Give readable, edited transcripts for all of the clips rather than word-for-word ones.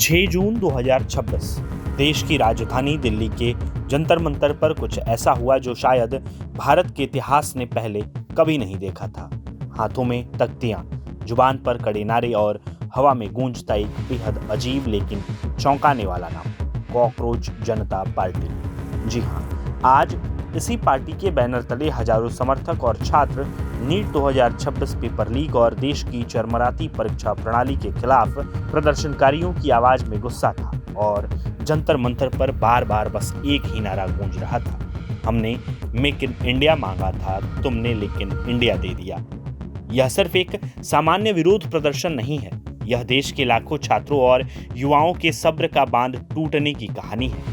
6 जून 2026 देश की राजधानी दिल्ली के जंतर मंतर पर कुछ ऐसा हुआ जो शायद भारत के इतिहास ने पहले कभी नहीं देखा था। हाथों में तख्तियां, जुबान पर कड़े नारे और हवा में गूंजता एक बेहद अजीब लेकिन चौंकाने वाला नाम, कॉकरोच जनता पार्टी। जी हाँ, आज इसी पार्टी के बैनर तले हजारों समर्थक और छात्र नीट 2026 पेपर लीक और देश की चरमराती परीक्षा प्रणाली के खिलाफ प्रदर्शनकारियों की आवाज में गुस्सा था और जंतर मंतर पर बार बार बस एक ही नारा गूंज रहा था, हमने मेक इन इंडिया मांगा था, तुमने लेकिन इंडिया दे दिया। यह सिर्फ एक सामान्य विरोध प्रदर्शन नहीं है, यह देश के लाखों छात्रों और युवाओं के सब्र का बांध टूटने की कहानी है,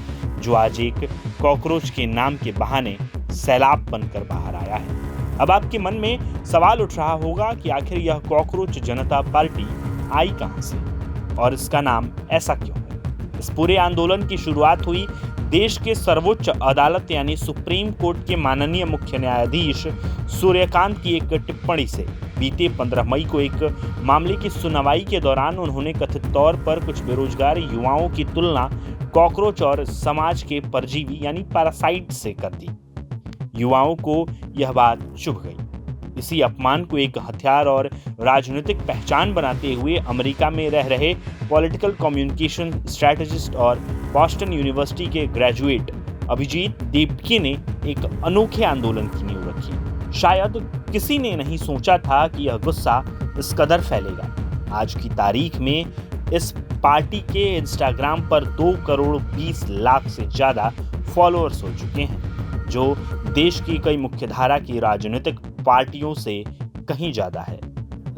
जो आज एक कॉकरोच के नाम के बहाने सैलाब बनकर बाहर आया है। अब आपके मन में सवाल उठ रहा होगा कि आखिर यह कॉकरोच जनता पार्टी आई कहां से और इसका नाम ऐसा क्यों है। इस पूरे आंदोलन की शुरुआत हुई देश के सर्वोच्च अदालत यानी सुप्रीम कोर्ट के माननीय मुख्य न्यायाधीश सूर्यकांत की एक टिप्पणी से। बीते 15 मई को एक मामले की सुनवाई के दौरान उन्होंने कथित तौर पर कुछ बेरोजगार युवाओं की तुलना कॉकरोच और समाज के परजीवी यानी पैरासाइट से कर दी। युवाओं को यह बात चुभ गई। इसी अपमान को एक हथियार और राजनीतिक पहचान बनाते हुए अमेरिका में रह रहे पॉलिटिकल कम्युनिकेशन स्ट्रेटेजिस्ट और बॉस्टन यूनिवर्सिटी के ग्रेजुएट अभिजीत दीपके ने एक अनोखे आंदोलन की नींव रखी। शायद किसी ने नहीं सोचा था कि यह गुस्सा इस कदर फैलेगा। आज की तारीख में इस पार्टी के इंस्टाग्राम पर 2 करोड़ 20 लाख से ज्यादा फॉलोअर्स हो चुके हैं, जो देश की कई मुख्यधारा की राजनीतिक पार्टियों से कहीं ज्यादा है।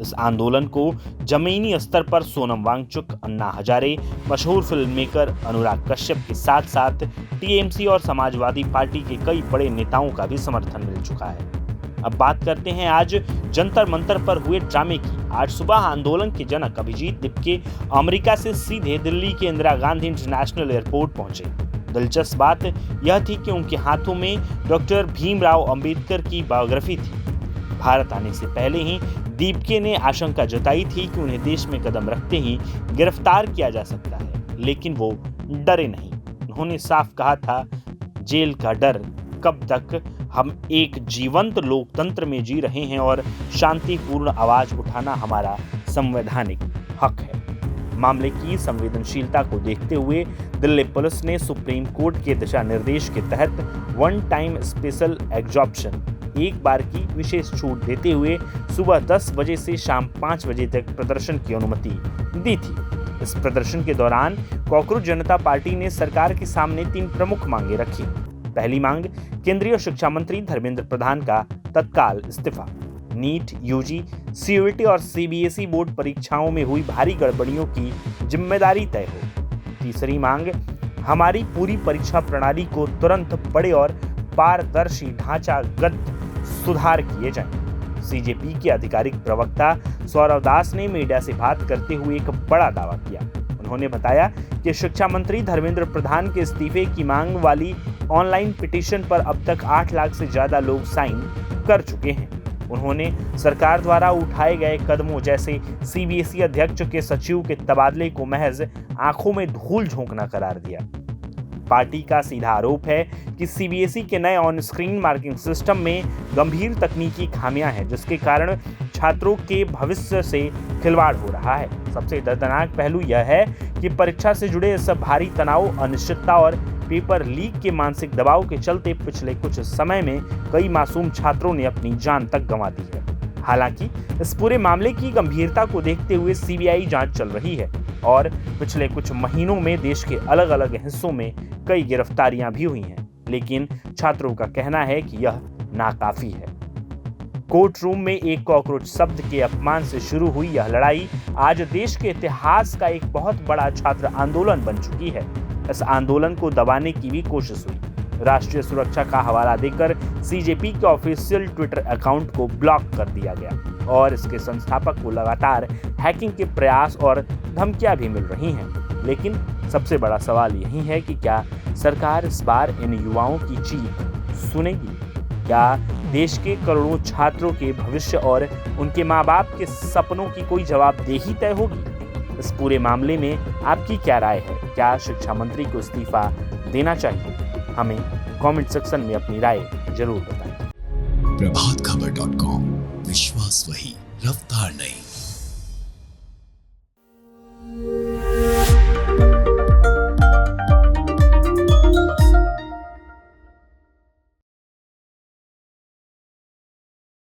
इस आंदोलन को जमीनी स्तर पर सोनम वांगचुक, अन्ना हजारे, मशहूर फिल्म मेकर अनुराग कश्यप के साथ साथ टीएमसी और समाजवादी पार्टी के कई बड़े नेताओं का भी समर्थन मिल चुका है। अब बात करते हैं आज जंतर मंतर पर हुए ड्रामे की। आज सुबह आंदोलन के जनक अभिजीत दीपके अमेरिका से सीधे दिल्ली के इंदिरा गांधी इंटरनेशनल एयरपोर्ट पहुंचे। दिलचस्प बात यह थी कि उनके हाथों में डॉक्टर भीमराव अंबेडकर की बायोग्राफी थी। भारत आने से पहले ही दीपके ने आशंका जताई थी कि उन्हें देश में कदम रखते ही गिरफ्तार किया जा सकता है, लेकिन वो डरे नहीं। उन्होंने साफ कहा था, जेल का डर कब तक, हम एक जीवंत लोकतंत्र में जी रहे हैं और शांतिपूर्ण आवाज उठाना हमारा संवैधानिक हक है। मामले की संवेदनशीलता को देखते हुए दिल्ली पुलिस ने सुप्रीम कोर्ट के दिशा निर्देश के तहत वन टाइम स्पेशल एग्जॉप्शन, एक बार की विशेष छूट देते हुए सुबह 10 बजे से शाम 5 बजे तक प्रदर्शन की अनुमति दी थी। इस प्रदर्शन के दौरान कॉकरोच जनता पार्टी ने सरकार के सामने 3 प्रमुख मांगे रखी। पहली मांग केंद्रीय शिक्षा मंत्री धर्मेंद्र प्रधान का तत्काल इस्तीफा, नीट, यूजी, सीयूईटी और सीबीएसई बोर्ड परीक्षाओं में हुई भारी गड़बड़ियों की जिम्मेदारी तय हो। तीसरी मांग, हमारी पूरी परीक्षा प्रणाली को तुरंत बड़े और पारदर्शी ढांचागत सुधार किए जाएं। सीजेपी के आधिकारिक प्रवक्ता सौरव दास ने मीडिया से बात करते हुए एक बड़ा दावा किया। उन्होंने बताया कि शिक्षा मंत्री धर्मेंद्र प्रधान के इस्तीफे की मांग वाली ऑनलाइन पिटीशन पर अब तक 8 लाख से ज्यादा लोग साइन कर चुके हैं। उन्होंने सरकार द्वारा उठाए गए कदमों जैसे सीबीएसई अध्यक्ष के सचिव के तबादले को महज आंखों में धूल झोंकना करार दिया। पार्टी का सीधा आरोप है कि सीबीएसई के नए ऑन स्क्रीन मार्किंग सिस्टम में गंभीर तकनीकी खामियां हैं, जिसके कारण छात्रों के भविष्य से खिलवाड़ हो रहा है। सबसे दर्दनाक पहलू यह है कि परीक्षा से जुड़े इस भारी तनाव, अनिश्चितता और पेपर लीक के मानसिक दबाव के चलते पिछले कुछ समय में कई मासूम छात्रों ने अपनी जान तक गंवा दी है। हालांकि इस पूरे मामले की गंभीरता को देखते हुए सीबीआई जांच चल रही है और पिछले कुछ महीनों में देश के अलग अलग हिस्सों में कई गिरफ्तारियां भी हुई हैं, लेकिन छात्रों का कहना है कि यह नाकाफी है। कोर्ट रूम में एक कॉकरोच शब्द के अपमान से शुरू हुई यह लड़ाई आज देश के इतिहास का एक बहुत बड़ा छात्र आंदोलन बन चुकी है। इस आंदोलन को दबाने की भी कोशिश हुई। राष्ट्रीय सुरक्षा का हवाला देकर सीजेपी के ऑफिशियल ट्विटर अकाउंट को ब्लॉक कर दिया गया और इसके संस्थापक को लगातार हैकिंग के प्रयास और धमकियां भी मिल रही हैं। लेकिन सबसे बड़ा सवाल यही है कि क्या सरकार इस बार इन युवाओं की चीख सुनेगी? क्या देश के करोड़ों छात्रों के भविष्य और उनके माँ बाप के सपनों की कोई जवाबदेही तय होगी? इस पूरे मामले में आपकी क्या राय है? क्या शिक्षा मंत्री को इस्तीफा देना चाहिए? हमें कमेंट सेक्शन में अपनी राय जरूर बताएं। प्रभातखबर.com, विश्वास वही, रफ्तार नहीं।